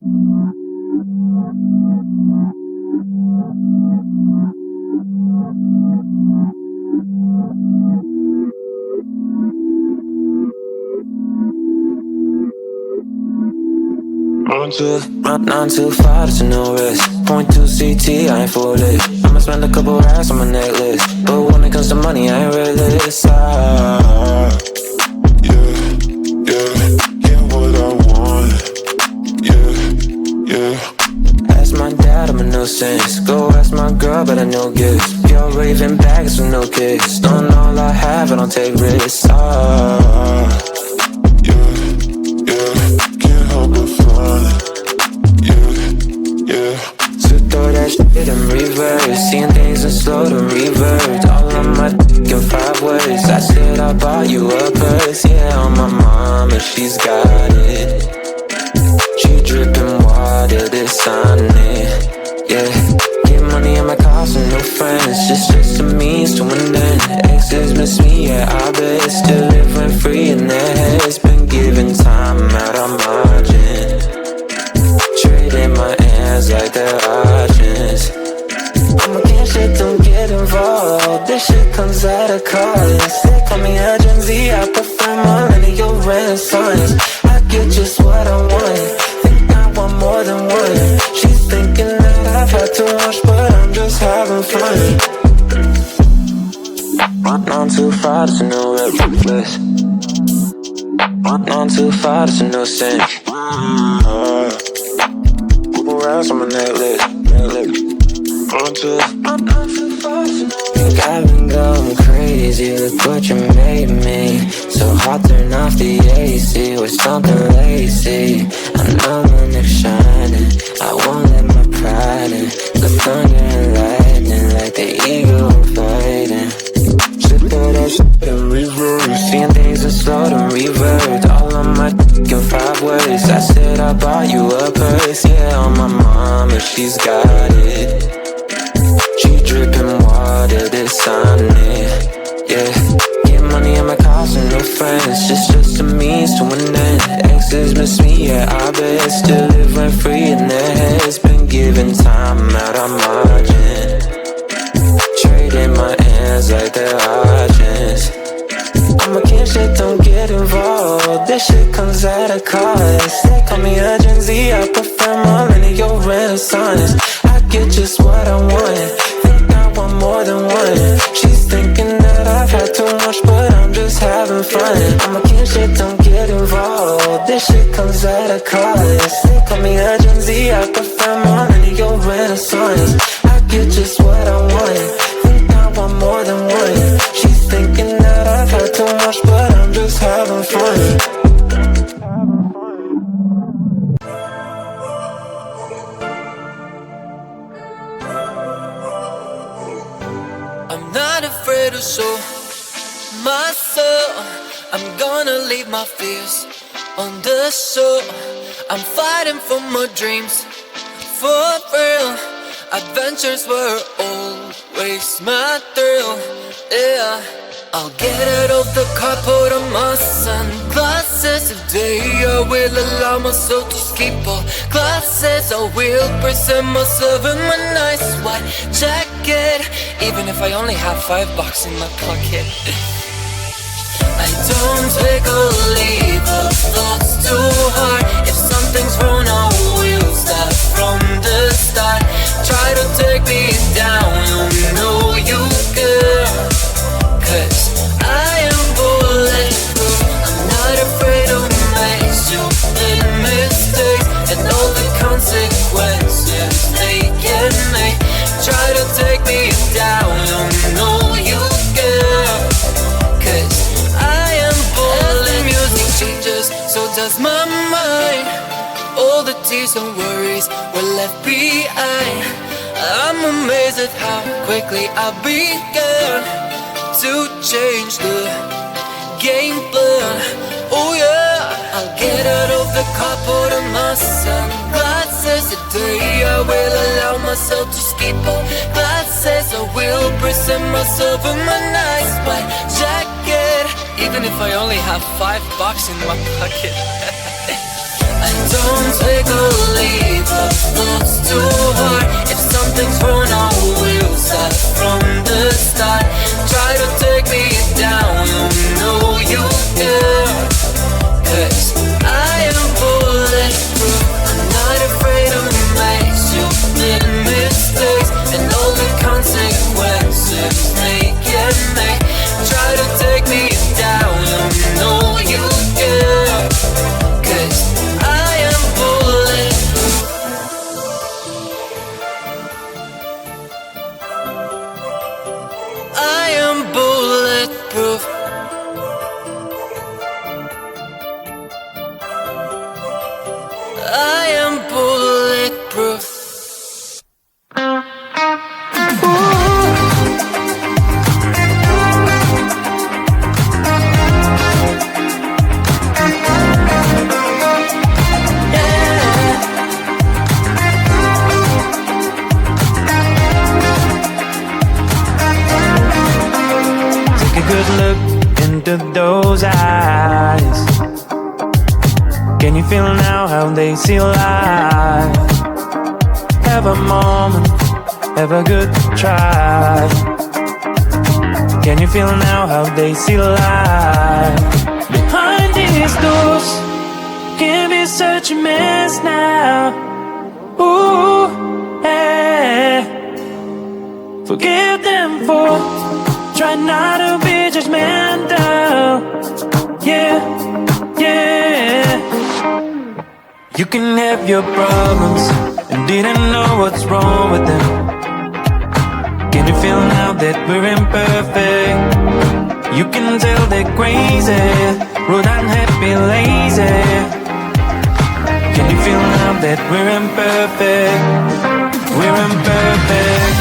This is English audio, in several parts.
Run too far, there's no risk. Point to CT, I ain't foolish. I'ma spend a couple racks on my necklace, but when it comes to money, I ain't realist. Get what I want. Ask my dad, I'm a nuisance. Go ask my girl, but I no gifts. Pure raving bags with no kicks. Don't all I have, I don't take risks. Can't help but fun. So throw that shit in reverse. Seeing things in slow to revert. All on my dick in 5 words. I said I bought you a purse. Yeah, on my mom, and she's got it. She dripping water, this on it. Yeah, get money in my cost and no friends. Just a means to an end. Exes miss me, yeah, I bet. Still living free in their heads. Been giving time out of margin. Trading my hands like they're options. I'm against shit, don't get involved. This shit comes at a cost. They call me a Gen Z, I prefer millennial renaissance. I get just what I want. Think I want more than one. She's thinking that I've had too much, but I'm just having fun. Run on too far, there's no reckless. Run on too far, there's no sense. Couple rounds on my necklace. Run too far, think I've been going crazy. Look what you made me. So hot, turn off the AC with something lazy. I know when they're shining, I won't let my pride in. The thunder and lightning like the eagle fighting. Should throw that shit in reverse. Seeing things in slow to revert. All on my dick in 5 words. I said I bought you a purse. Yeah, on my mom, and she's got it. She dripping water, this on it. Yeah, get money in my cost and no friends. Just a means to an end. Exes miss me, yeah, I bet. Still living free in their heads. Been giving time out of margin. Trading my hands like they're options. I'm against shit, don't get involved. This shit comes at a cost. They call me a Gen Z, I prefer millennial renaissance. I get just what I want. Think I want more than one. She's thinking that I've had too much, but I'm just having fun. I'm against shit, don't get involved. This shit comes at a cost. They call me a Gen Z, I prefer millennial renaissance. I get just what I want. Think I want more than one. She's thinking that I've had too much, but I'm just having fun. I'm not afraid to show myself. I'm gonna leave my fears on the show. I'm fighting for my dreams, for real. Adventures were always my thrill, yeah. I'll get out of the car, put on my sunglasses. Today I will allow myself to skip all classes. I will present myself in my nice white jacket, even if I only have $5 in my pocket. I don't take or leave the thoughts too hard. If something's wrong, I will start from the start. Try to take me down, you know you can. 'Cause I am bulletproof. I'm not afraid to make stupid mistakes and all the consequences they can make. Try to take me down, you know you can. 'Cause I am bulletproof. As the music changes, so does my mind. All the tears and worries were left behind. I'm amazed at how quickly I began to change the game plan. Oh yeah, I'll get out of the car, put on my sunglasses. Today I will allow myself to skip all classes. I will present myself in my nice white jacket, even if I only have $5 in my pocket. I don't take or leave Can you feel now how they see life? Have a moment, have a good try. Can you feel now how they see life? Behind these doors can be such a mess now. Ooh, hey. Forgive them for trying not to be judgmental. Yeah, yeah. You can have your problems and didn't know what's wrong with them. Can you feel now that we're imperfect? You can tell they're crazy, rude, unhappy, lazy. Can you feel now that we're imperfect? We're imperfect.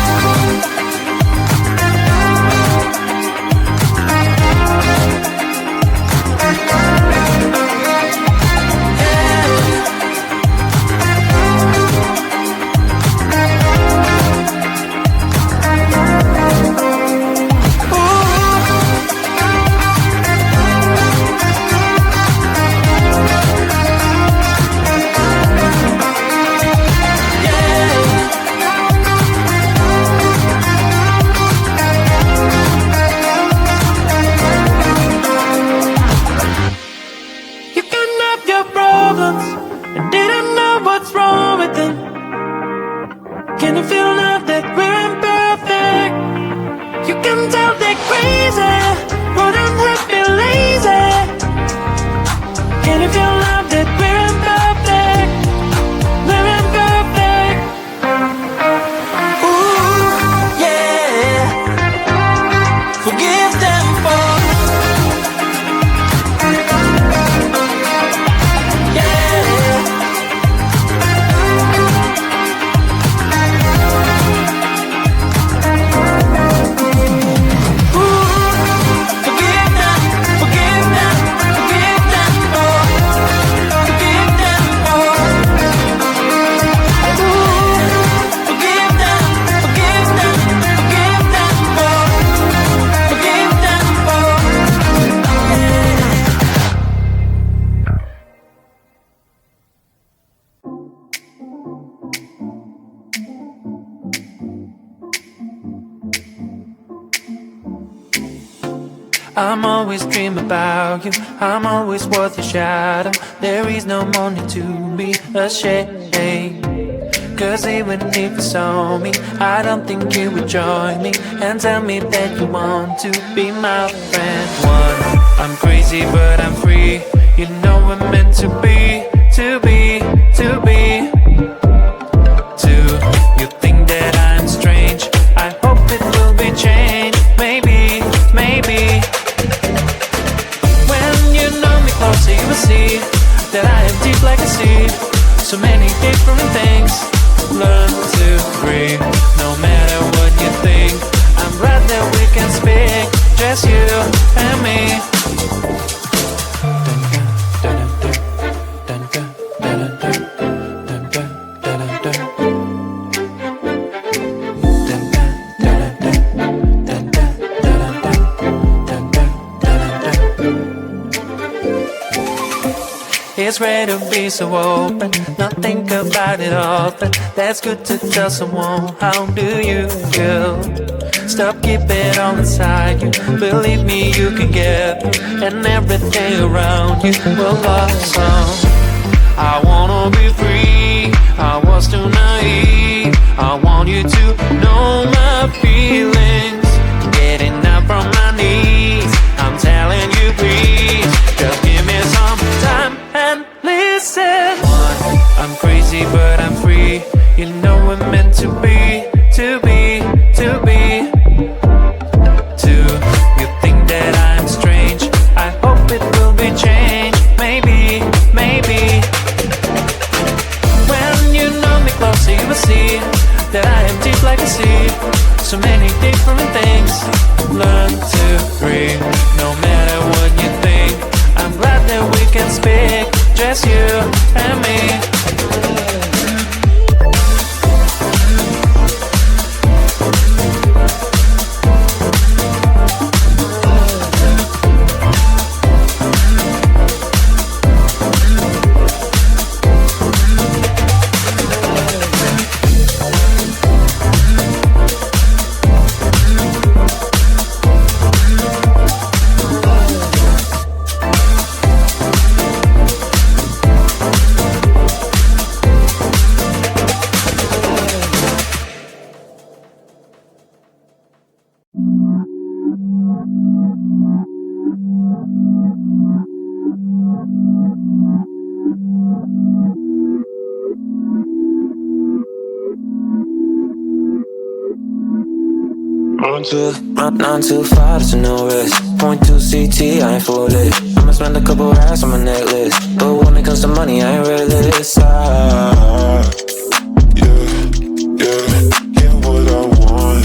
I'm always dreaming about you, I'm always worth your shadow. There is no more need to be ashamed, cause even if you saw me, I don't think you would join me and tell me that you want to be my friend. One, I'm crazy but I'm free. You know we're meant to be, to be, to be. Two, you think that I'm strange, I hope it will be changed. Maybe, maybe. Closer you will see that I am deep like a sea. So many different things, learn to breathe. No matter what you think, I'm glad that we can speak, just you and me. It's great to be so open, not think about it often. That's good to tell someone, how do you feel? Stop keeping it all inside you. Believe me, you can get through, and everything around you will blossom. I wanna be free, I was too naive. I want you to know my feelings. Getting up from my knees, I'm telling you please, just give me some time and listen. One, I'm crazy but I'm free. You know we're meant to be, to be, to be. Two, you think that I'm strange, I hope it will be changed. Maybe, maybe. When you know me closer you will see that I am deep like a sea. So many different things, learn to breathe. No matter what you think, I'm glad that we can speak, just you and me. Not too far, there's no risk. Point 2 CT, I ain't foolish. I'ma spend a couple racks on my necklace, but when it comes to money, I ain't realist. Yeah, what I want.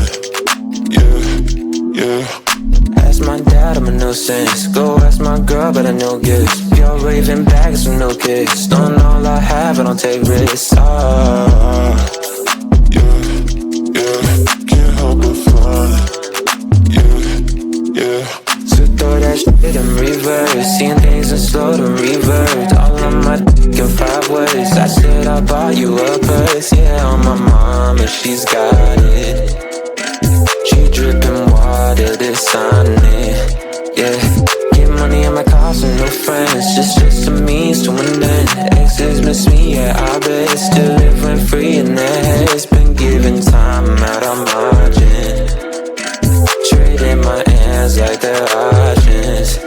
Yeah. Ask my dad, I'm a nuisance. Go ask my girl, but I know gifts. You're raving bags with no kicks. Don't know all I have, I don't take risks. Can't help but fun. Yeah. So throw that shit in reverse. Seeing things in slow to revert. All on my dick in 5 words. I said I bought you a purse. Yeah, on my mom, and she's got it. She dripping water, this on it. Yeah. Get money on my cars and no friends. Just a means to an end. Exes miss me, yeah, I bet. Still living free in their heads. Been giving time out on margin. Trading my hands like they're options.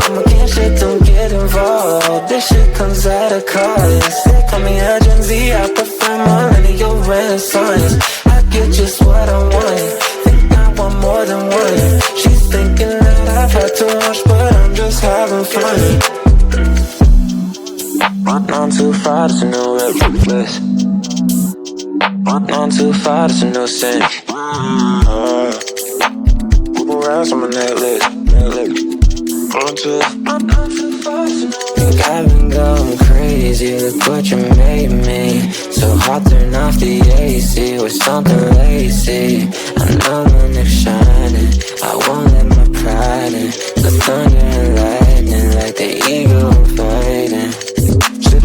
I'm against shit, don't get involved. This shit comes at a cost. They call me a Gen Z, I prefer millennial renaissance. I get just what I want. Think I want more than one. She's thinking that I've had too much, but I'm just having fun. On too far, there's no reckless. On too far, there's no sense. Couple rounds on my necklace. On too far, think I've been going crazy. Look what you made me. So hot, turn off the AC with something lazy. I know my neck's shining. I won't let my pride in. The thunder and lightning like the eagle fighting.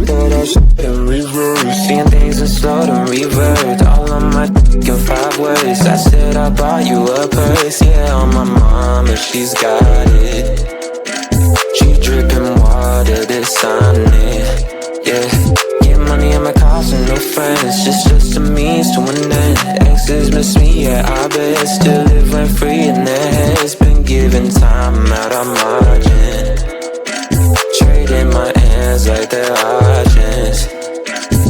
Throw that shit in reverse. Seeing things in slow to revert. All on my dick in 5 words. I said I bought you a purse. Yeah, on my mom, and she's got it. She dripping water, this on it. Yeah. Get money on my cars and no friends. Just a means to an end. Exes miss me, yeah, I bet. Still living free in their heads. Been giving time out on margin. Trading my hands like they're options.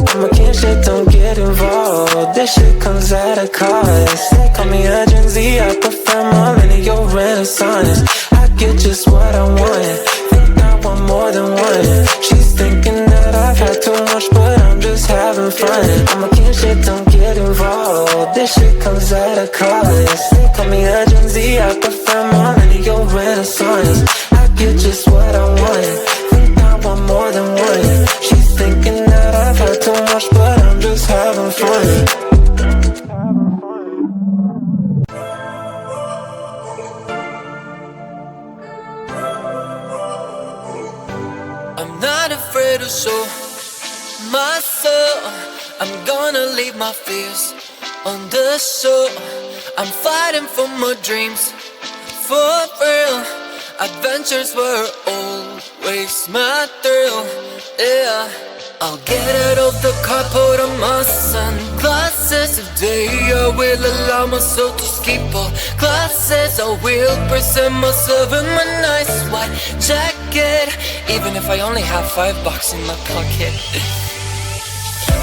I'm against shit, don't get involved. This shit comes at a cost. They call me a Gen Z, I prefer millennial renaissance. I get just what I want. Think I want more than one. She's thinking that I've had too much, but I'm just having fun. I'm against shit, don't get involved. This shit comes at a cost. They call me a Gen Z, I prefer millennial renaissance. I get just what I want. More than one. She's thinking that I've had too much, but I'm just having fun. I'm not afraid to show myself. I'm gonna leave my fears on the show. I'm fighting for my dreams, for real. Adventures were always my thrill, yeah. I'll get out of the car, put on my sunglasses. Today I will allow myself to skip all classes. I will present myself in my nice white jacket, even if I only have $5 in my pocket.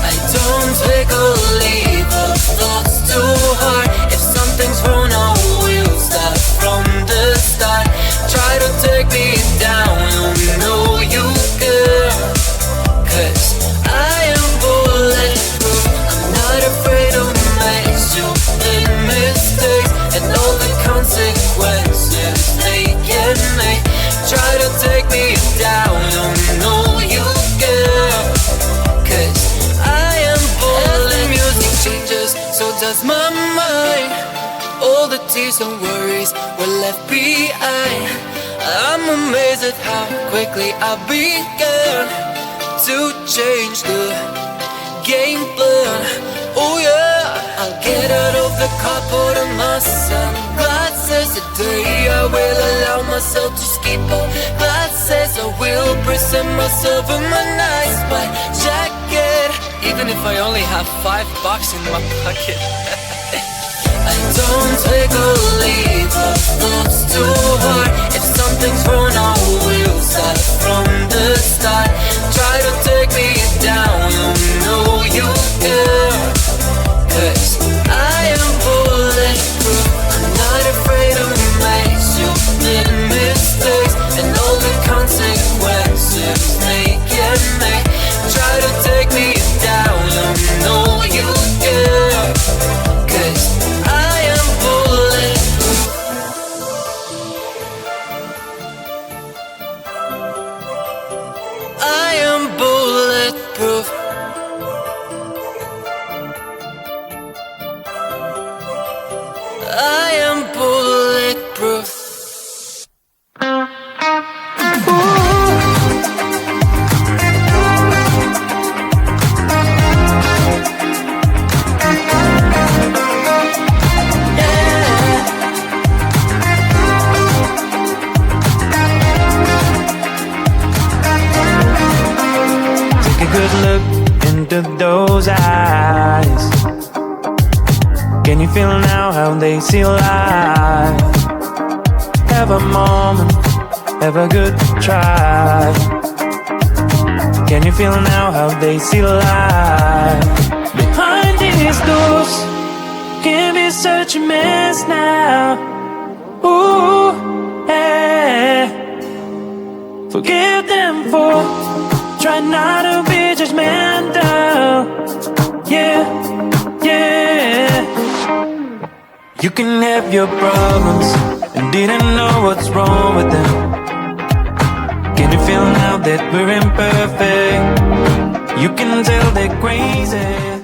I don't take or leave the thoughts too hard. If something's wrong, I will start from the start. Try to take me down, you know you can. Cause I am bulletproof. I'm not afraid to make stupid mistakes and all the consequences they can make. Try to take me down, you know you can. Cause I am bulletproof. As the music changes, so does my mind. All the tears and worries were left behind. I'm amazed at how quickly I began to change the game plan. Oh yeah, I'll get out of the car, put on my sunglasses. Today I will allow myself to skip all classes. I will present myself in my nice white jacket, even if I only have $5 in my pocket. I don't take or leave the thoughts too hard. If something's wrong, I will start from the start. Try to take me down, you know you can. Cause I am bulletproof. I'm not eyes? Can you feel now how they see life? Have a moment, have a good try. Can you feel now how they see life? Behind these doors can be such a mess now. Ooh, yeah. Forgive them for trying not to be judgmental. Yeah, yeah. You can have your problems and didn't know what's wrong with them. Can you feel now that we're imperfect? You can tell they're crazy.